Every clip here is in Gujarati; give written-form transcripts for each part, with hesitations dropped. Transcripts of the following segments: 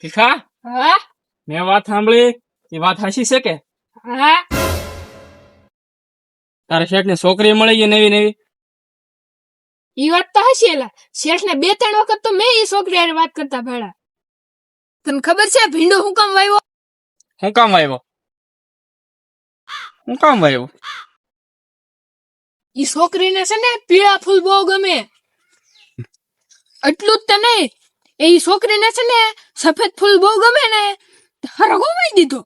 ભીખા, હા મેં વાત સાંભળી એ વાત હાચી છે કે હા તારા શેઠ ને છોકરી મળી ગઈ નવી નવી? ઈ વાત તો હશે એલા. શેઠ ને 2-3 વખત તો મેં ઈ છોકરી હારે વાત કરતા ભેળા. તને ખબર છે ભીંડો હું કામ વાવ્યો? હું કામ આવ્યો? હું કામ આવ્યો? ઈ છોકરીને છે ને પીળા ફૂલ બહુ ગમે. એટલું જ તો નહીં, એ ઈ છોકરીને છે ને સફેદ ફૂલ બહુ ગમે ને હરગો વાઈ દીધો.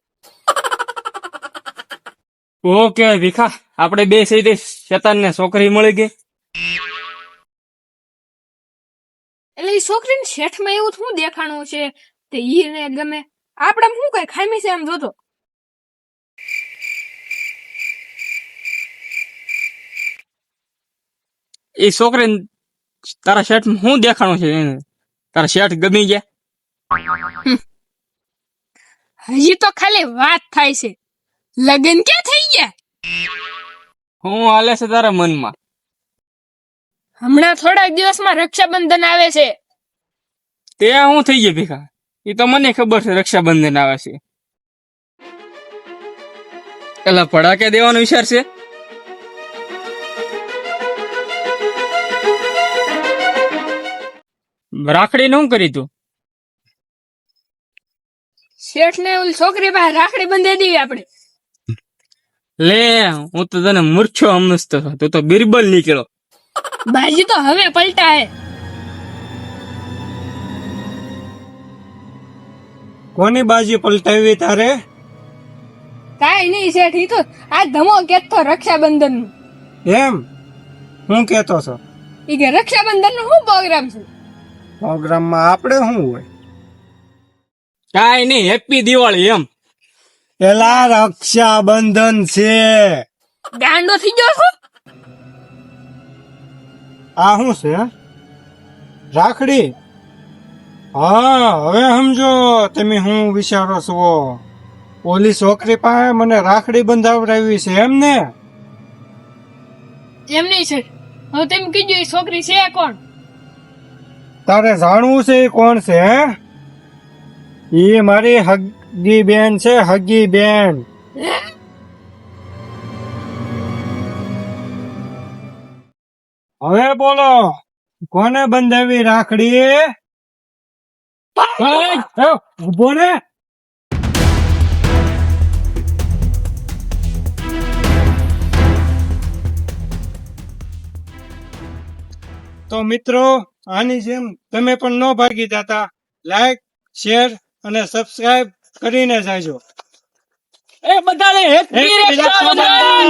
ઓકે ભીખા, આપણે બે સીધે શેતાન ને છોકરી મળી ગઈ. એટલે ઈ છોકરીને શેઠમાં એવું શું દેખાણું છે તે ઈ ને ગમે? આપણે શું કઈ ખામી છે એમ જોતો. એ છોકરી તારા શેઠ શું દેખાણું છે એને? તારા શેઠ ગમી ગયા? હજી તો ખાલી વાત થાય છે, લગન ક્યાં થઈ ગયા? હું હાલે છે તારા મનમાં? હમણાં થોડાક દિવસમાં રક્ષાબંધન આવે છે. તે હું થઈ ગયું ભીખા? એ તો મને ખબર છે રક્ષાબંધન આવે છે. પેલા ભડાકે દેવાનો વિચાર છે? રાખડી નું કરી તું? શેઠ ને ઓલી છોકરી પાસે રાખડી બંધાઈ દેવી આપણે. લે, હું તો તને મૂર્છો સમજતો હતો, તું તો બિરબલ નીકળ્યો. બાજી તો હવે પલટા હે. કોની બાજી પલટાવી તારે? કાઈ નહીં શેઠ, ઈ તો આ ધમો કેતો રક્ષાબંધન નું. એમ હું કેતો છો? ઈ કે રક્ષાબંધન નું શું પ્રોગ્રામ છે? પ્રોગ્રામમાં આપણે શું હોય? કાંઈ નહીં, હેપી દિવાળી એમ. પેલા રક્ષાબંધન છે. ગાંડો થઈ ગયો છો? આ શું છે? રાખડી? હા, હવે સમજો તમે શું વિચારો છો. ઓલી છોકરી પાસે મને રાખડી બંધાવડાવી છે એમ ને? એમ નહીં શેઠ, હવે તેમ કીધું ઈ છોકરી છે કોણ? તારે જાણવું છે એ કોણ છે? હે, એ મારી હગી બેન છે, હગી બેન. હવે બોલો, કોને બંધાવી રાખડી? ઉભો ને. તો મિત્રો, આની જેમ તમે પણ ન ભાગી જતા, લાઈક, શેર અને સબસ્ક્રાઇબ કરીને જાજો. એ બધાને હેપી રક્ષાબંધન!